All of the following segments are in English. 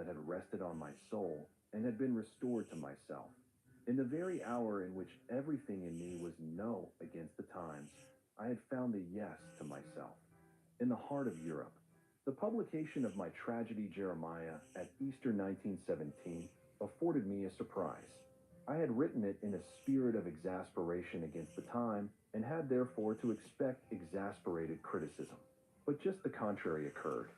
that had rested on my soul and had been restored to myself. In the very hour in which everything in me was no against the times, I had found the yes to myself. In the heart of Europe, the publication of my tragedy Jeremiah at Easter 1917 afforded me a surprise. I had written it in a spirit of exasperation against the time and had therefore to expect exasperated criticism. But just the contrary occurred.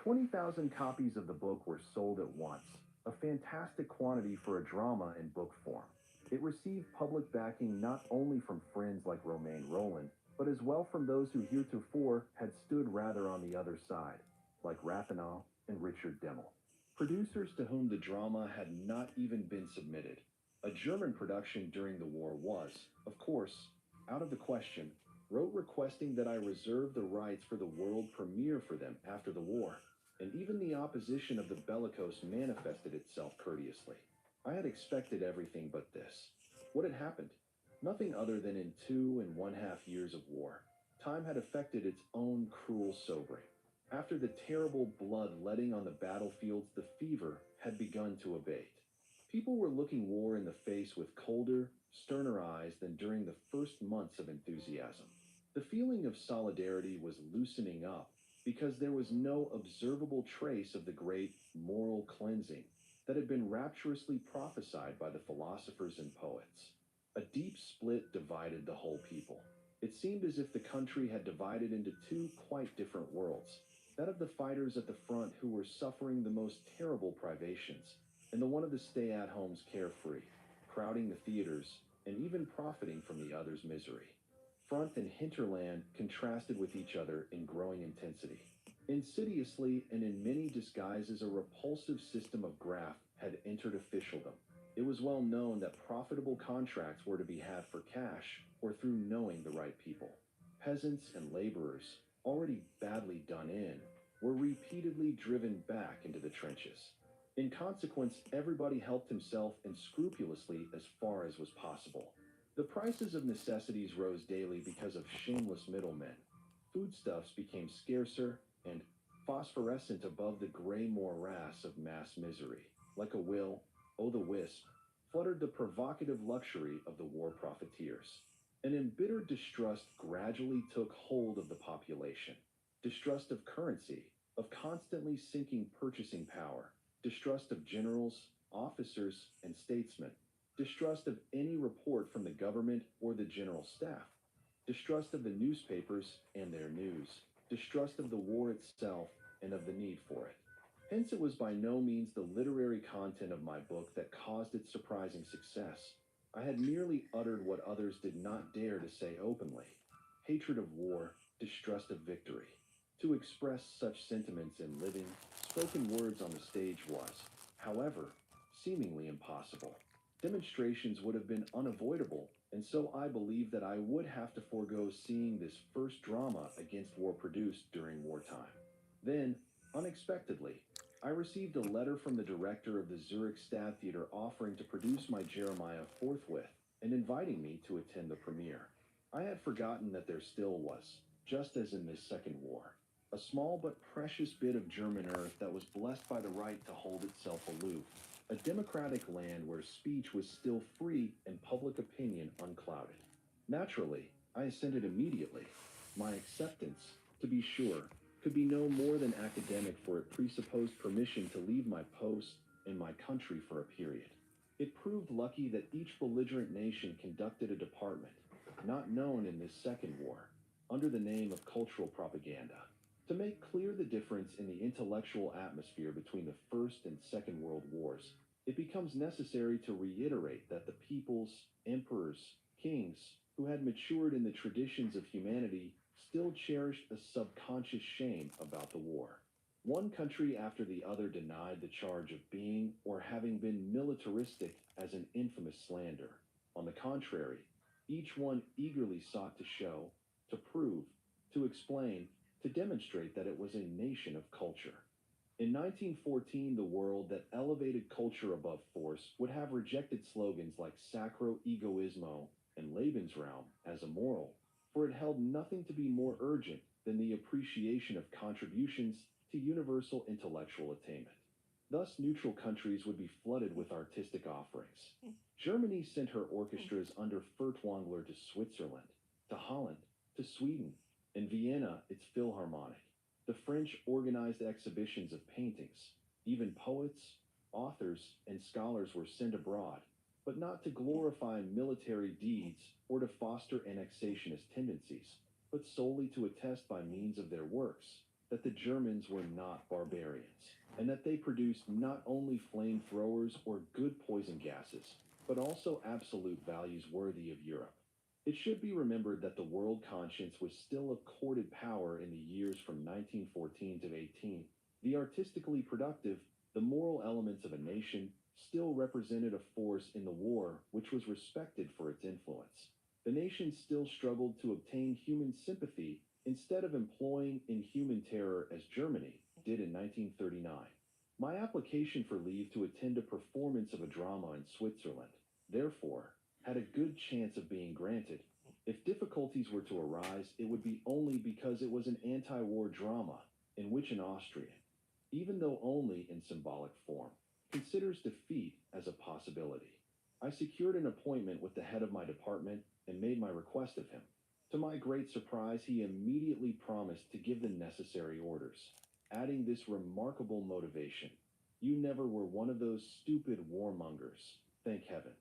20,000 copies of the book were sold at once, a fantastic quantity for a drama in book form. It received public backing not only from friends like Romain Rolland, but as well from those who heretofore had stood rather on the other side, like Rathenau and Richard Demmel. Producers to whom the drama had not even been submitted. A German production during the war was, of course, out of the question, wrote requesting that I reserve the rights for the world premiere for them after the war, and even the opposition of the bellicose manifested itself courteously. I had expected everything but this. What had happened? Nothing other than in 2.5 years of war, time had effected its own cruel sobering. After the terrible blood-letting on the battlefields, the fever had begun to abate. People were looking war in the face with colder, sterner eyes than during the first months of enthusiasm. The feeling of solidarity was loosening up because there was no observable trace of the great moral cleansing that had been rapturously prophesied by the philosophers and poets. A deep split divided the whole people. It seemed as if the country had divided into two quite different worlds, that of the fighters at the front who were suffering the most terrible privations, and the one of the stay-at-homes carefree, crowding the theaters and even profiting from the other's misery. Front and hinterland contrasted with each other in growing intensity. Insidiously and in many disguises, a repulsive system of graft had entered officialdom. It was well known that profitable contracts were to be had for cash or through knowing the right people. Peasants and laborers, already badly done in, were repeatedly driven back into the trenches. In consequence, everybody helped himself unscrupulously as far as was possible. The prices of necessities rose daily because of shameless middlemen. Foodstuffs became scarcer and phosphorescent above the gray morass of mass misery. Like a will-o'-the-wisp, fluttered the provocative luxury of the war profiteers. An embittered distrust gradually took hold of the population. Distrust of currency, of constantly sinking purchasing power, distrust of generals, officers, and statesmen, distrust of any report from the government or the general staff, distrust of the newspapers and their news, distrust of the war itself and of the need for it. Hence, it was by no means the literary content of my book that caused its surprising success. I had merely uttered what others did not dare to say openly: hatred of war, distrust of victory. To express such sentiments in living, spoken words on the stage was, however, seemingly impossible. Demonstrations would have been unavoidable, and so I believe that I would have to forego seeing this first drama against war produced during wartime. Then, unexpectedly, I received a letter from the director of the Zurich Stadttheater offering to produce my Jeremiah forthwith and inviting me to attend the premiere. I had forgotten that there still was, just as in this second war, a small but precious bit of German earth that was blessed by the right to hold itself aloof, a democratic land where speech was still free and public opinion unclouded. Naturally, I assented immediately. My acceptance, to be sure, could be no more than academic, for it presupposed permission to leave my post and my country for a period. It proved lucky that each belligerent nation conducted a department, not known in this second war, under the name of cultural propaganda. To make clear the difference in the intellectual atmosphere between the First and Second World Wars, it becomes necessary to reiterate that the peoples, emperors, kings, who had matured in the traditions of humanity still cherished a subconscious shame about the war. One country after the other denied the charge of being or having been militaristic as an infamous slander. On the contrary, each one eagerly sought to show, to prove, to explain, to demonstrate that it was a nation of culture. In 1914, the world that elevated culture above force would have rejected slogans like sacro egoismo and Lebensraum as immoral, for it held nothing to be more urgent than the appreciation of contributions to universal intellectual attainment. Thus, neutral countries would be flooded with artistic offerings. Germany sent her orchestras under Furtwängler to Switzerland, to Holland, to Sweden, and Vienna its Philharmonic. The French organized exhibitions of paintings. Even poets, authors, and scholars were sent abroad, but not to glorify military deeds or to foster annexationist tendencies, but solely to attest by means of their works that the Germans were not barbarians, and that they produced not only flamethrowers or good poison gases, but also absolute values worthy of Europe. It should be remembered that the world conscience was still a courted power in the years from 1914 to 18. The artistically productive, the moral elements of a nation, still represented a force in the war which was respected for its influence. The nation still struggled to obtain human sympathy instead of employing inhuman terror as Germany did in 1939. My application for leave to attend a performance of a drama in Switzerland, therefore, had a good chance of being granted. If difficulties were to arise, it would be only because it was an anti-war drama in which an Austrian, even though only in symbolic form, considers defeat as a possibility. I secured an appointment with the head of my department and made my request of him. To my great surprise, he immediately promised to give the necessary orders, adding this remarkable motivation: "You never were one of those stupid warmongers, thank heaven.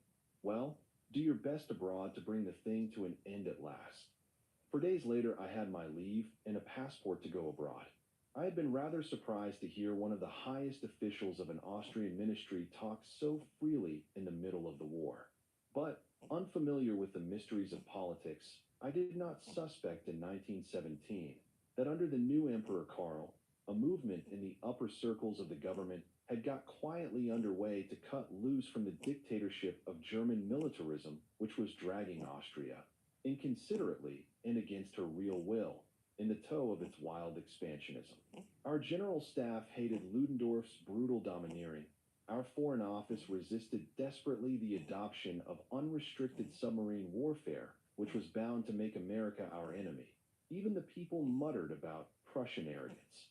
Well, do your best abroad to bring the thing to an end at last." 4 days later, I had my leave and a passport to go abroad. I had been rather surprised to hear one of the highest officials of an Austrian ministry talk so freely in the middle of the war. But, unfamiliar with the mysteries of politics, I did not suspect in 1917 that under the new Emperor Karl, a movement in the upper circles of the government had got quietly underway to cut loose from the dictatorship of German militarism which was dragging Austria, inconsiderately and against her real will, in the tow of its wild expansionism. Our general staff hated Ludendorff's brutal domineering. Our foreign office resisted desperately the adoption of unrestricted submarine warfare, which was bound to make America our enemy. Even the people muttered about Prussian arrogance.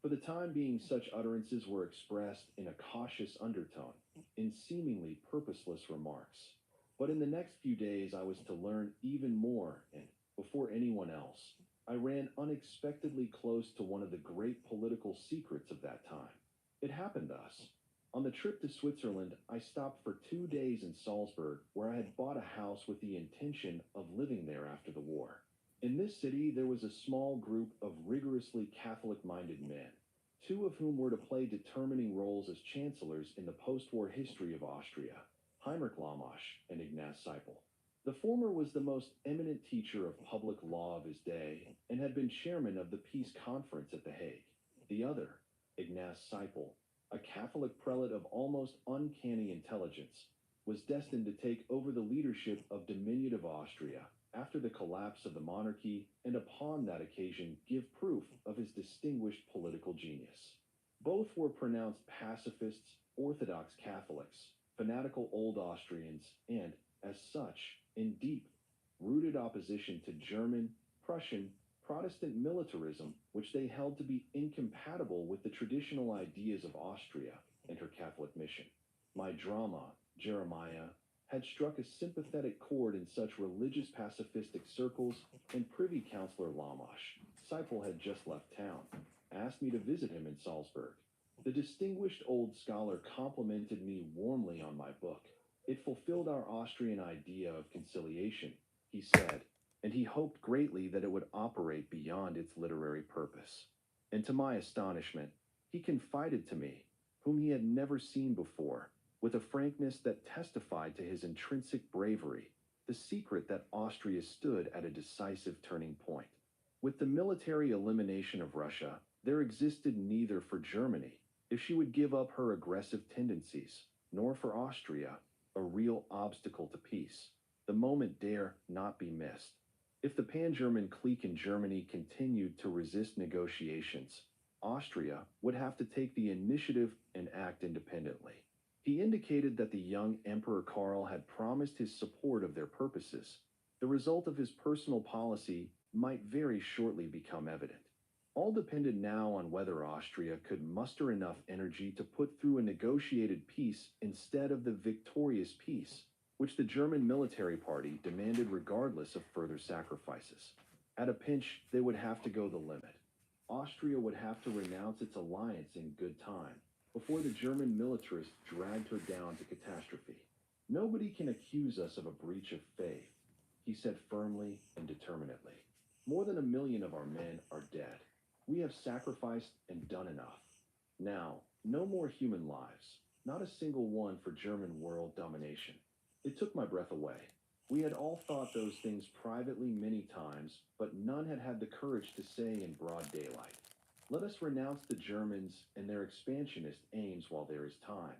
For the time being, such utterances were expressed in a cautious undertone, in seemingly purposeless remarks. But in the next few days, I was to learn even more, and before anyone else, I ran unexpectedly close to one of the great political secrets of that time. It happened thus. On the trip to Switzerland, I stopped for 2 days in Salzburg, where I had bought a house with the intention of living there after the war. In this city, there was a small group of rigorously Catholic-minded men, 2 of whom were to play determining roles as chancellors in the post-war history of Austria, Heinrich Lammasch and Ignaz Seipel. The former was the most eminent teacher of public law of his day and had been chairman of the Peace Conference at The Hague. The other, Ignaz Seipel, a Catholic prelate of almost uncanny intelligence, was destined to take over the leadership of diminutive Austria after the collapse of the monarchy, and upon that occasion give proof of his distinguished political genius. Both were pronounced pacifists, Orthodox Catholics, fanatical old Austrians, and, as such, in deep-rooted opposition to German, Prussian, Protestant militarism, which they held to be incompatible with the traditional ideas of Austria and her Catholic mission. My drama, Jeremiah, had struck a sympathetic chord in such religious pacifistic circles, and Privy Councillor Lammasch, Seipel had just left town, asked me to visit him in Salzburg. The distinguished old scholar complimented me warmly on my book. It fulfilled our Austrian idea of conciliation, he said, and he hoped greatly that it would operate beyond its literary purpose. And to my astonishment, he confided to me, whom he had never seen before, with a frankness that testified to his intrinsic bravery, the secret that Austria stood at a decisive turning point. With the military elimination of Russia, there existed neither for Germany, if she would give up her aggressive tendencies, nor for Austria, a real obstacle to peace. The moment dare not be missed. If the pan-German clique in Germany continued to resist negotiations, Austria would have to take the initiative and act independently. He indicated that the young Emperor Karl had promised his support of their purposes. The result of his personal policy might very shortly become evident. All depended now on whether Austria could muster enough energy to put through a negotiated peace instead of the victorious peace, which the German military party demanded regardless of further sacrifices. At a pinch, they would have to go the limit. Austria would have to renounce its alliance in good time, before the German militarists dragged her down to catastrophe. Nobody can accuse us of a breach of faith, he said firmly and determinedly. More than 1 million of our men are dead. We have sacrificed and done enough. Now, no more human lives, not a single one for German world domination. It took my breath away. We had all thought those things privately many times, but none had had the courage to say in broad daylight. Let us renounce the Germans and their expansionist aims while there is time,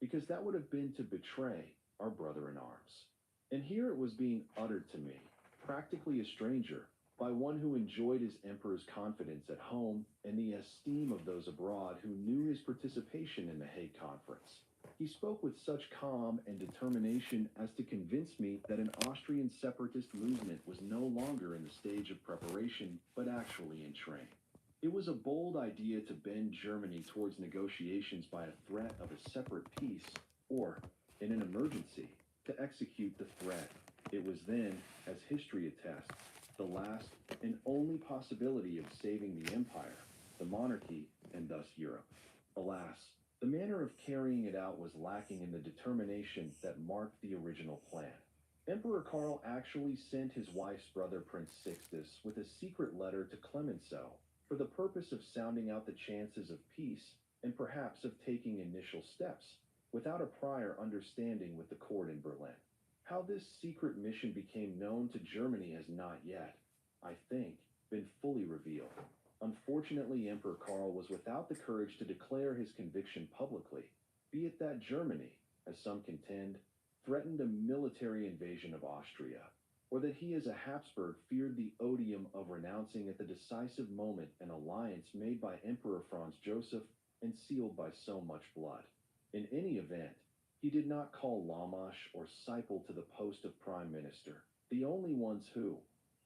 because that would have been to betray our brother in arms. And here it was being uttered to me, practically a stranger, by one who enjoyed his emperor's confidence at home and the esteem of those abroad who knew his participation in the Hague Conference. He spoke with such calm and determination as to convince me that an Austrian separatist movement was no longer in the stage of preparation, but actually in train. It was a bold idea to bend Germany towards negotiations by a threat of a separate peace, or, in an emergency, to execute the threat. It was then, as history attests, the last and only possibility of saving the empire, the monarchy, and thus Europe. Alas, the manner of carrying it out was lacking in the determination that marked the original plan. Emperor Karl actually sent his wife's brother Prince Sixtus with a secret letter to Clemenceau for the purpose of sounding out the chances of peace and perhaps of taking initial steps, without a prior understanding with the court in Berlin. How this secret mission became known to Germany has not yet, I think, been fully revealed. Unfortunately, Emperor Karl was without the courage to declare his conviction publicly, be it that Germany, as some contend, threatened a military invasion of Austria, or that he as a Habsburg feared the odium of renouncing at the decisive moment an alliance made by Emperor Franz Joseph and sealed by so much blood. In any event, he did not call Lamache or Seipel to the post of prime minister, the only ones who,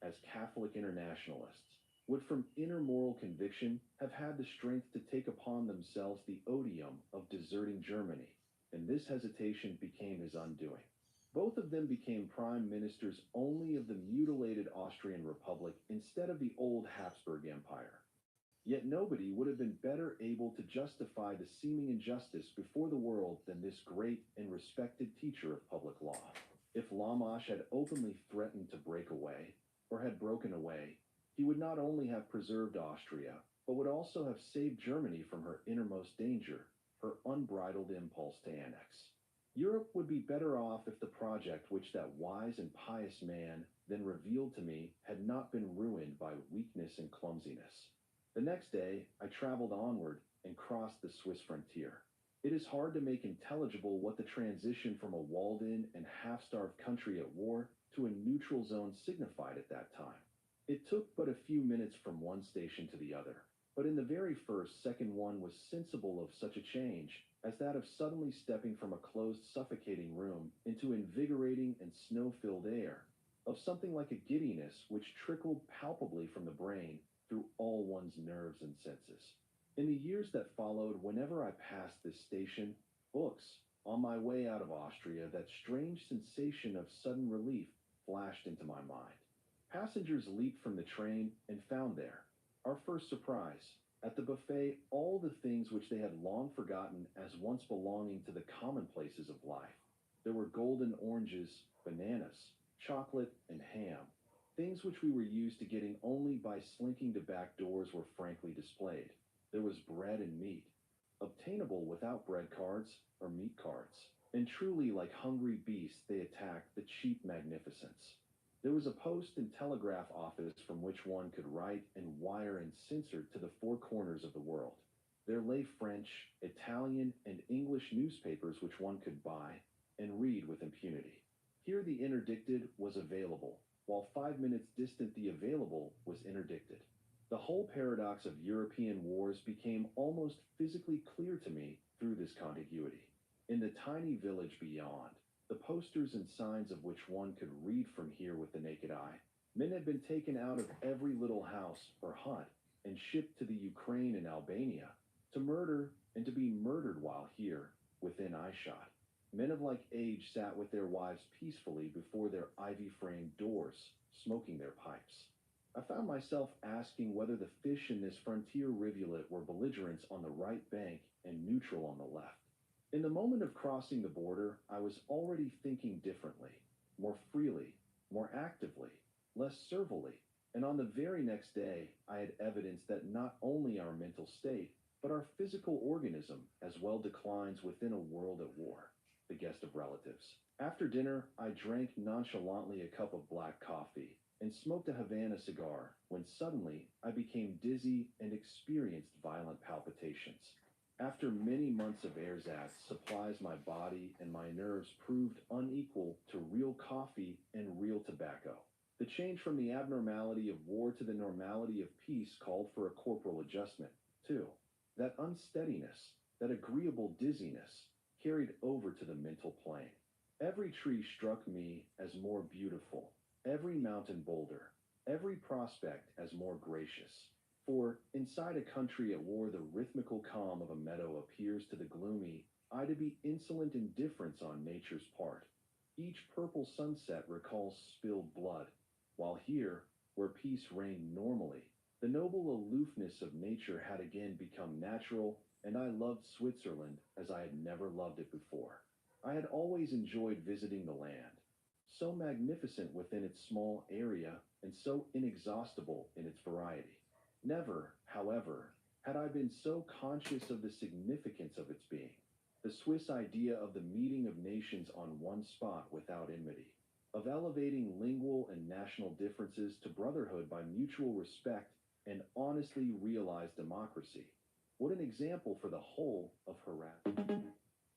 as Catholic internationalists, would from inner moral conviction have had the strength to take upon themselves the odium of deserting Germany, and this hesitation became his undoing. Both of them became prime ministers only of the mutilated Austrian Republic instead of the old Habsburg Empire. Yet nobody would have been better able to justify the seeming injustice before the world than this great and respected teacher of public law. If Lamache had openly threatened to break away, or had broken away, he would not only have preserved Austria, but would also have saved Germany from her innermost danger, her unbridled impulse to annex. Europe would be better off if the project which that wise and pious man then revealed to me had not been ruined by weakness and clumsiness. The next day, I traveled onward and crossed the Swiss frontier. It is hard to make intelligible what the transition from a walled-in and half-starved country at war to a neutral zone signified at that time. It took but a few minutes from one station to the other, but in the very second one was sensible of such a change as that of suddenly stepping from a closed, suffocating room into invigorating and snow-filled air, of something like a giddiness which trickled palpably from the brain through all one's nerves and senses. In the years that followed, whenever I passed this station, books, on my way out of Austria, that strange sensation of sudden relief flashed into my mind. Passengers leaped from the train and found there, our first surprise, at the buffet, all the things which they had long forgotten as once belonging to the commonplaces of life. There were golden oranges, bananas, chocolate, and ham. Things which we were used to getting only by slinking to back doors were frankly displayed. There was bread and meat, obtainable without bread cards or meat cards, and truly like hungry beasts they attacked the cheap magnificence. There was a post and telegraph office from which one could write and wire and censor to the four corners of the world. There lay French, Italian, and English newspapers which one could buy and read with impunity. Here the interdicted was available, while 5 minutes distant the available was interdicted. The whole paradox of European wars became almost physically clear to me through this contiguity. In the tiny village beyond, the posters and signs of which one could read from here with the naked eye, men had been taken out of every little house or hut and shipped to the Ukraine and Albania, to murder and to be murdered while here, within eyeshot. Men of like age sat with their wives peacefully before their ivy-framed doors, smoking their pipes. I found myself asking whether the fish in this frontier rivulet were belligerents on the right bank and neutral on the left. In the moment of crossing the border, I was already thinking differently, more freely, more actively, less servilely, and on the very next day, I had evidence that not only our mental state, but our physical organism as well declines within a world at war, the guest of relatives. After dinner, I drank nonchalantly a cup of black coffee and smoked a Havana cigar when suddenly I became dizzy and experienced violent palpitations. After many months of ersatz supplies, my body and my nerves proved unequal to real coffee and real tobacco. The change from the abnormality of war to the normality of peace called for a corporal adjustment, too. That unsteadiness, that agreeable dizziness, carried over to the mental plane. Every tree struck me as more beautiful, every mountain boulder, every prospect as more gracious. For, inside a country at war, the rhythmical calm of a meadow appears to the gloomy eye to be insolent indifference on nature's part. Each purple sunset recalls spilled blood, while here, where peace reigned normally, the noble aloofness of nature had again become natural, and I loved Switzerland as I had never loved it before. I had always enjoyed visiting the land, so magnificent within its small area and so inexhaustible in its variety. Never, however, had I been so conscious of the significance of its being. The Swiss idea of the meeting of nations on one spot without enmity, of elevating lingual and national differences to brotherhood by mutual respect and honestly realized democracy. What an example for the whole of harassment.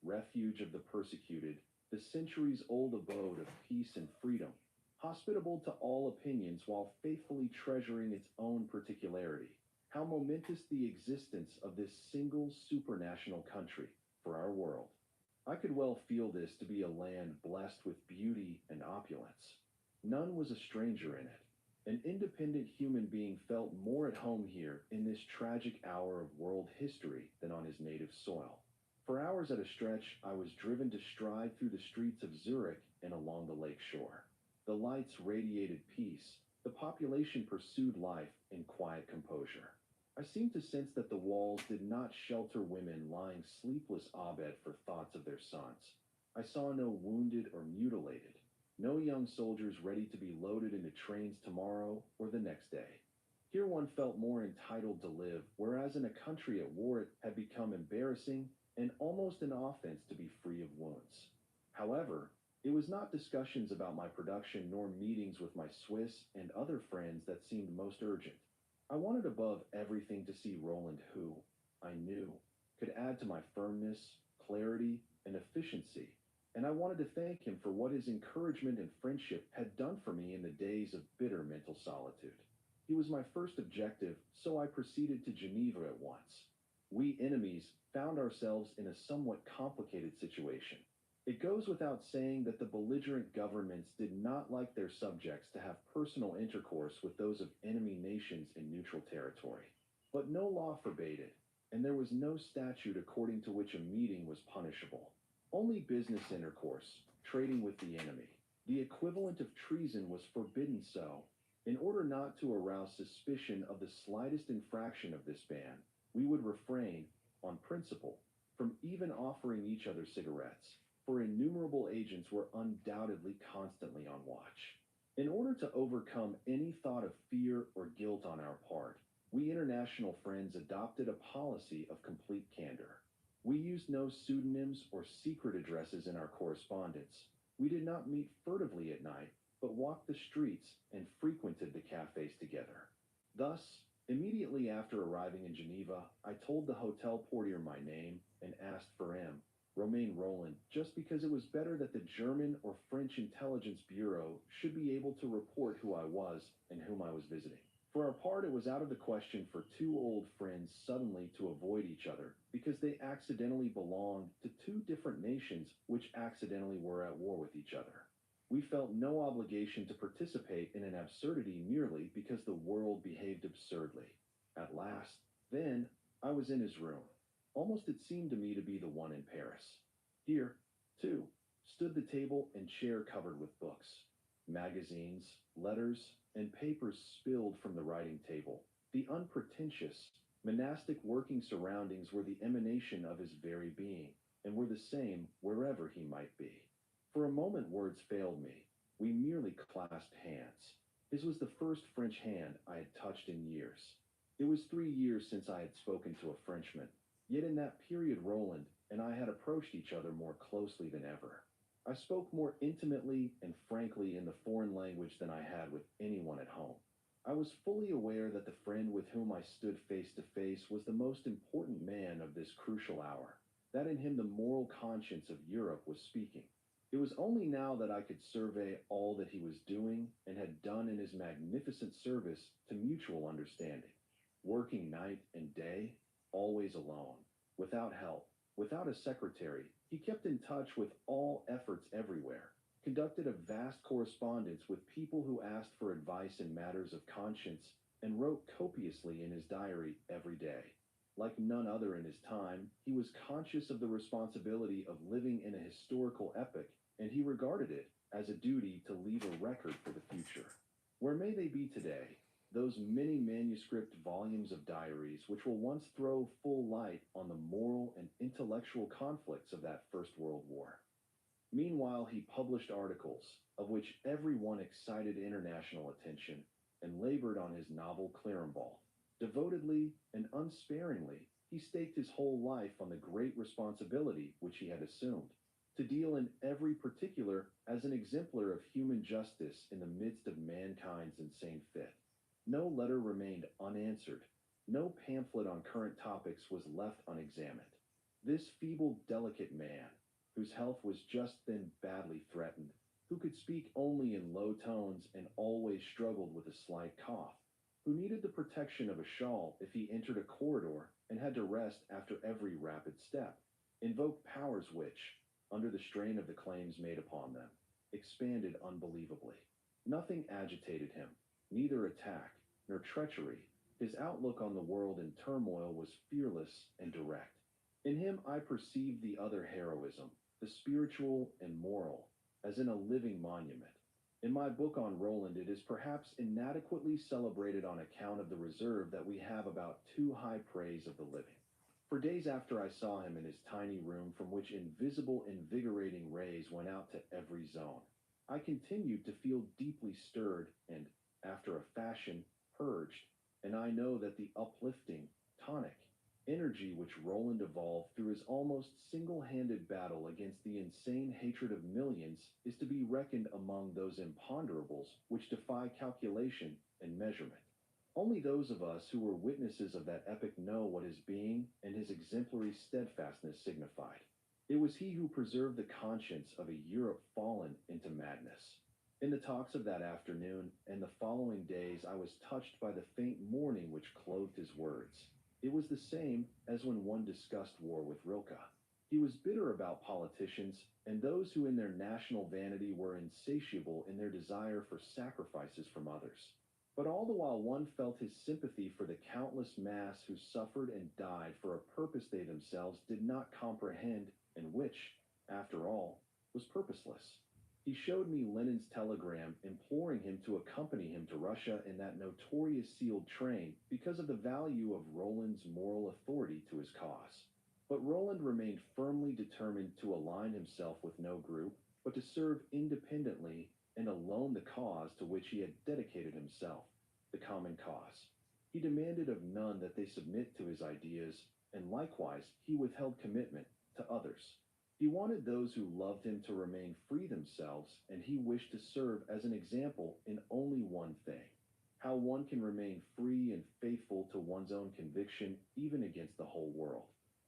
Refuge of the persecuted, the centuries-old abode of peace and freedom, hospitable to all opinions while faithfully treasuring its own particularity. How momentous the existence of this single supranational country for our world. I could well feel this to be a land blessed with beauty and opulence. None was a stranger in it. An independent human being felt more at home here in this tragic hour of world history than on his native soil. For hours at a stretch, I was driven to stride through the streets of Zurich and along the lake shore. The lights radiated peace. The population pursued life in quiet composure. I seemed to sense that the walls did not shelter women lying sleepless abed for thoughts of their sons. I saw no wounded or mutilated, no young soldiers ready to be loaded into trains tomorrow or the next day. Here one felt more entitled to live, whereas in a country at war it had become embarrassing and almost an offense to be free of wounds. However, it was not discussions about my production nor meetings with my Swiss and other friends that seemed most urgent. I wanted above everything to see Roland who, I knew, could add to my firmness, clarity, and efficiency, and I wanted to thank him for what his encouragement and friendship had done for me in the days of bitter mental solitude. He was my first objective, so I proceeded to Geneva at once. We enemies found ourselves in a somewhat complicated situation. It goes without saying that the belligerent governments did not like their subjects to have personal intercourse with those of enemy nations in neutral territory. But no law forbade it, and there was no statute according to which a meeting was punishable. Only business intercourse, trading with the enemy. The equivalent of treason was forbidden so. In order not to arouse suspicion of the slightest infraction of this ban, we would refrain, on principle, from even offering each other cigarettes, for innumerable agents were undoubtedly constantly on watch. In order to overcome any thought of fear or guilt on our part, we international friends adopted a policy of complete candor. We used no pseudonyms or secret addresses in our correspondence. We did not meet furtively at night, but walked the streets and frequented the cafes together. Thus, immediately after arriving in Geneva, I told the hotel portier my name and asked for M. Romain Roland, just because it was better that the German or French intelligence bureau should be able to report who I was and whom I was visiting. For our part, it was out of the question for two old friends suddenly to avoid each other because they accidentally belonged to two different nations which accidentally were at war with each other. We felt no obligation to participate in an absurdity merely because the world behaved absurdly. At last, then, I was in his room. Almost it seemed to me to be the one in Paris. Here, too, stood the table and chair covered with books, magazines, letters, and papers spilled from the writing table. The unpretentious, monastic working surroundings were the emanation of his very being, and were the same wherever he might be. For a moment words failed me. We merely clasped hands. His was the first French hand I had touched in years. It was 3 years since I had spoken to a Frenchman, yet in that period Roland and I had approached each other more closely than ever. I spoke more intimately and frankly in the foreign language than I had with anyone at home. I was fully aware that the friend with whom I stood face to face was the most important man of this crucial hour, that in him the moral conscience of Europe was speaking. It was only now that I could survey all that he was doing and had done in his magnificent service to mutual understanding. Working night and day, always alone, without help, without a secretary, he kept in touch with all efforts everywhere, conducted a vast correspondence with people who asked for advice in matters of conscience, and wrote copiously in his diary every day. Like none other in his time, he was conscious of the responsibility of living in a historical epoch, and he regarded it as a duty to leave a record for the future. Where may they be today? Those many manuscript volumes of diaries which will once throw full light on the moral and intellectual conflicts of that First World War. Meanwhile, he published articles, of which every one excited international attention, and labored on his novel Clearamball. Devotedly and unsparingly, he staked his whole life on the great responsibility which he had assumed, to deal in every particular as an exemplar of human justice in the midst of mankind's insane fit. No letter remained unanswered. No pamphlet on current topics was left unexamined. This feeble, delicate man, whose health was just then badly threatened, who could speak only in low tones and always struggled with a slight cough, who needed the protection of a shawl if he entered a corridor and had to rest after every rapid step, invoked powers which, under the strain of the claims made upon them, expanded unbelievably. Nothing agitated him, neither attack nor treachery. His outlook on the world in turmoil was fearless and direct. In him I perceived the other heroism, the spiritual and moral, as in a living monument. In my book on Roland, it is perhaps inadequately celebrated on account of the reserve that we have about too high praise of the living. For days after I saw him in his tiny room from which invisible invigorating rays went out to every zone, I continued to feel deeply stirred and, after a fashion, purged, and I know that the uplifting, tonic, energy which Roland evolved through his almost single-handed battle against the insane hatred of millions is to be reckoned among those imponderables which defy calculation and measurement. Only those of us who were witnesses of that epoch know what his being and his exemplary steadfastness signified. It was he who preserved the conscience of a Europe fallen into madness. In the talks of that afternoon and the following days, I was touched by the faint mourning which clothed his words. It was the same as when one discussed war with Rilke. He was bitter about politicians and those who in their national vanity were insatiable in their desire for sacrifices from others. But all the while one felt his sympathy for the countless mass who suffered and died for a purpose they themselves did not comprehend and which, after all, was purposeless. He showed me Lenin's telegram imploring him to accompany him to Russia in that notorious sealed train because of the value of Roland's moral authority to his cause. But Roland remained firmly determined to align himself with no group, but to serve independently and alone the cause to which he had dedicated himself, the common cause. He demanded of none that they submit to his ideas, and likewise he withheld commitment to others. He wanted those who loved him to remain free themselves, and he wished to serve as an example in only one thing: how one can remain free and faithful to one's own conviction even against the whole world.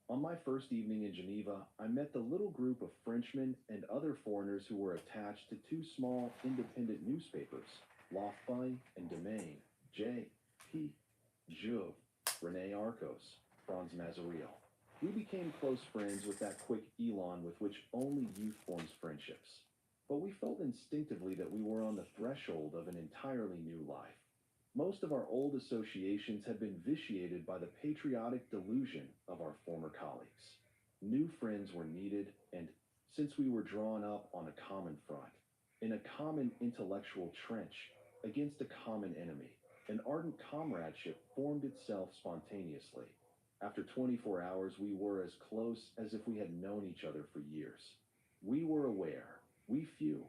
On my first evening in Geneva, I met the little group of Frenchmen and other foreigners who were attached to two small independent newspapers, L'Office and Domaine, J. P. Jouve, René Arcos, Franz Mazariel. We became close friends with that quick elan with which only youth forms friendships. But we felt instinctively that we were on the threshold of an entirely new life. Most of our old associations had been vitiated by the patriotic delusion of our former colleagues. New friends were needed, and since we were drawn up on a common front, in a common intellectual trench, against a common enemy, an ardent comradeship formed itself spontaneously. After 24 hours, we were as close as if we had known each other for years. We were aware, we few,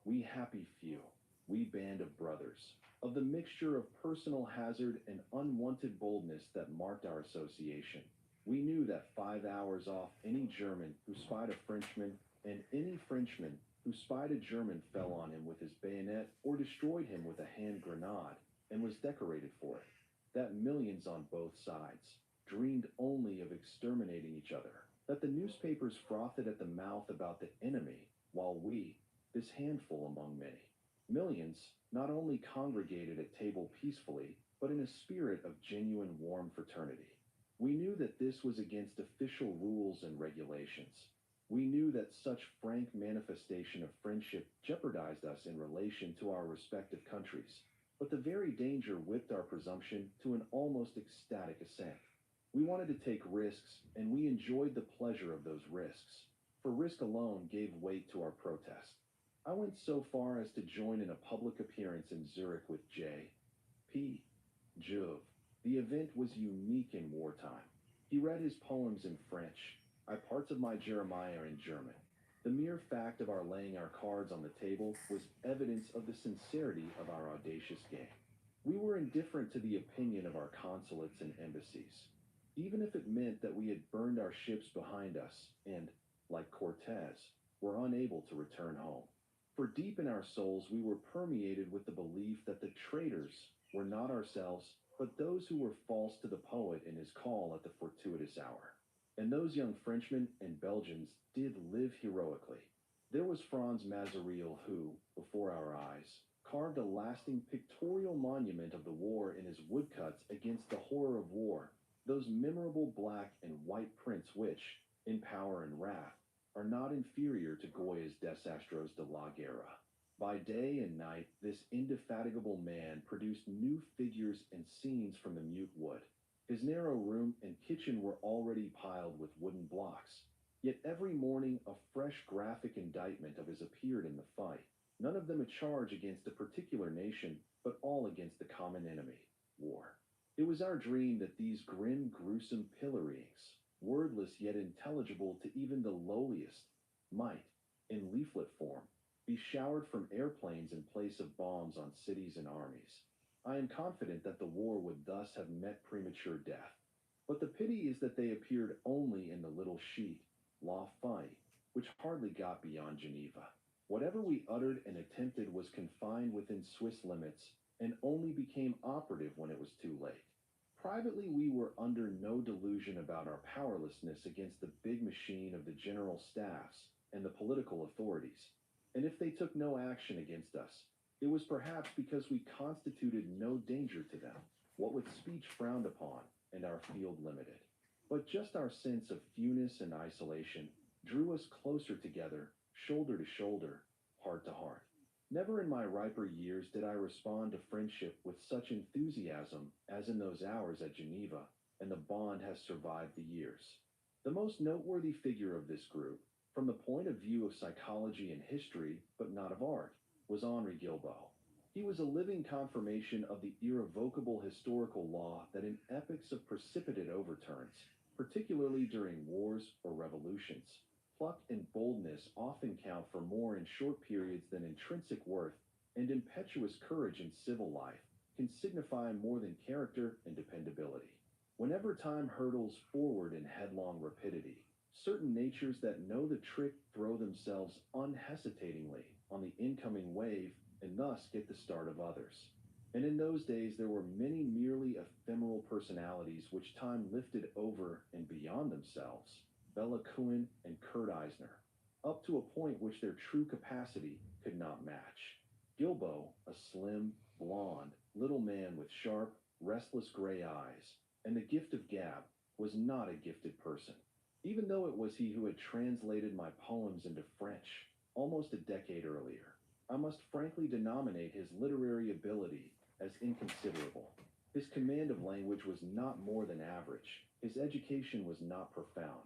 we happy few, we band of brothers, of the mixture of personal hazard and unwanted boldness that marked our association. We knew that 5 hours off, any German who spied a Frenchman and any Frenchman who spied a German fell on him with his bayonet or destroyed him with a hand grenade and was decorated for it. That millions on both sides dreamed only of exterminating each other, that the newspapers frothed at the mouth about the enemy, while we, this handful among many, millions, not only congregated at table peacefully, but in a spirit of genuine warm fraternity. We knew that this was against official rules and regulations. We knew that such frank manifestation of friendship jeopardized us in relation to our respective countries, but the very danger whipped our presumption to an almost ecstatic assent. We wanted to take risks, and we enjoyed the pleasure of those risks, for risk alone gave weight to our protest. I went so far as to join in a public appearance in Zurich with J. P. Jouve. The event was unique in wartime. He read his poems in French, I parts of my Jeremiah in German. The mere fact of our laying our cards on the table was evidence of the sincerity of our audacious game. We were indifferent to the opinion of our consulates and embassies, even if it meant that we had burned our ships behind us and, like Cortez, were unable to return home. For deep in our souls we were permeated with the belief that the traitors were not ourselves, but those who were false to the poet in his call at the fortuitous hour. And those young Frenchmen and Belgians did live heroically. There was Franz Mazariel who, before our eyes, carved a lasting pictorial monument of the war in his woodcuts against the horror of war, those memorable black and white prints which, in power and wrath, are not inferior to Goya's Desastres de la Guerra. By day and night, this indefatigable man produced new figures and scenes from the mute wood. His narrow room and kitchen were already piled with wooden blocks. Yet every morning a fresh graphic indictment of his appeared in the fight, none of them a charge against a particular nation, but all against the common enemy, war. It was our dream that these grim, gruesome pilloryings, wordless yet intelligible to even the lowliest, might, in leaflet form, be showered from airplanes in place of bombs on cities and armies. I am confident that the war would thus have met premature death. But the pity is that they appeared only in the little sheet, La Fin, which hardly got beyond Geneva. Whatever we uttered and attempted was confined within Swiss limits, and only became operative when it was too late. Privately, we were under no delusion about our powerlessness against the big machine of the general staffs and the political authorities. And if they took no action against us, it was perhaps because we constituted no danger to them, what with speech frowned upon and our field limited. But just our sense of fewness and isolation drew us closer together, shoulder to shoulder, heart to heart. Never in my riper years did I respond to friendship with such enthusiasm as in those hours at Geneva, and the bond has survived the years. The most noteworthy figure of this group, from the point of view of psychology and history, but not of art, was Henri Guilbeau. He was a living confirmation of the irrevocable historical law that in epochs of precipitate overturns, particularly during wars or revolutions, pluck and boldness often count for more in short periods than intrinsic worth, and impetuous courage in civil life can signify more than character and dependability. Whenever time hurtles forward in headlong rapidity, certain natures that know the trick throw themselves unhesitatingly on the incoming wave and thus get the start of others. And in those days there were many merely ephemeral personalities which time lifted over and beyond themselves, Bela Kuhn and Kurt Eisner, up to a point which their true capacity could not match. Guilbeau, a slim, blond, little man with sharp, restless gray eyes, and the gift of gab, was not a gifted person, even though it was he who had translated my poems into French almost a decade earlier. I must frankly denominate his literary ability as inconsiderable. His command of language was not more than average. His education was not profound.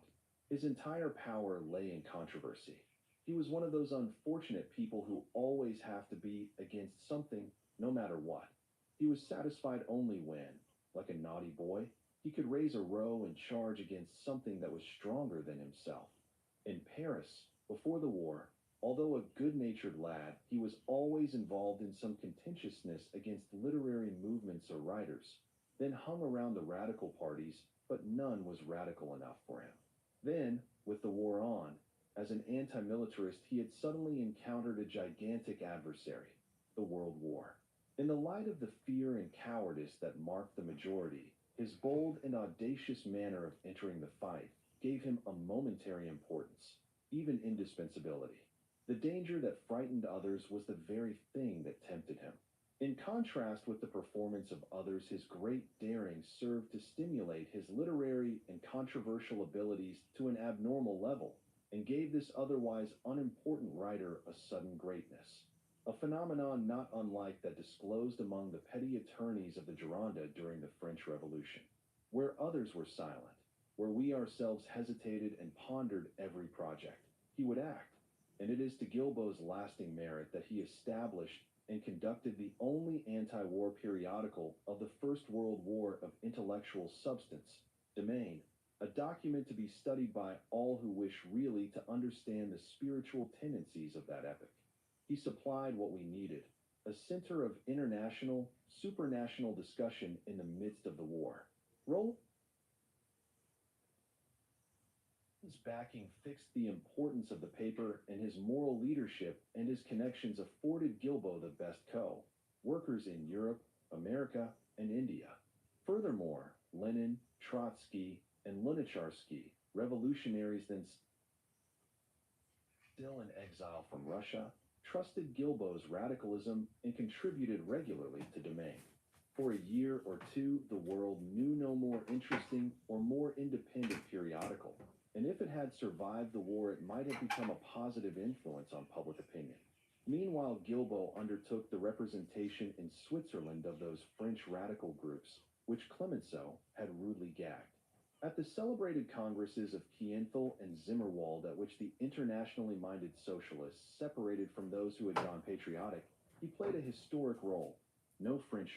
His entire power lay in controversy. He was one of those unfortunate people who always have to be against something, no matter what. He was satisfied only when, like a naughty boy, he could raise a row and charge against something that was stronger than himself. In Paris, before the war, although a good-natured lad, he was always involved in some contentiousness against literary movements or writers, then hung around the radical parties, but none was radical enough for him. Then, with the war on, as an anti-militarist, he had suddenly encountered a gigantic adversary, the World War. In the light of the fear and cowardice that marked the majority, his bold and audacious manner of entering the fight gave him a momentary importance, even indispensability. The danger that frightened others was the very thing that tempted him. In contrast with the performance of others, his great daring served to stimulate his literary and controversial abilities to an abnormal level, and gave this otherwise unimportant writer a sudden greatness. A phenomenon not unlike that disclosed among the petty attorneys of the Gironde during the French Revolution. Where others were silent, where we ourselves hesitated and pondered every project, he would act. And it is to Gilbo's lasting merit that he established and conducted the only anti-war periodical of the First World War of intellectual substance, Domain, a document to be studied by all who wish really to understand the spiritual tendencies of that epoch. He supplied what we needed, a center of international, supranational discussion in the midst of the war. Roll. His backing fixed the importance of the paper, and his moral leadership and his connections afforded Gilbo the best workers in Europe, America, and India. Furthermore, Lenin, Trotsky, and Lunacharsky, revolutionaries then still in exile from Russia, trusted Gilbo's radicalism and contributed regularly to Domain. For a year or two, the world knew no more interesting or more independent periodical, and if it had survived the war, it might have become a positive influence on public opinion. Meanwhile, Gilbo undertook the representation in Switzerland of those French radical groups, which Clemenceau had rudely gagged. At the celebrated congresses of Kienthal and Zimmerwald, at which the internationally minded socialists separated from those who had gone patriotic, he played a historic role. No French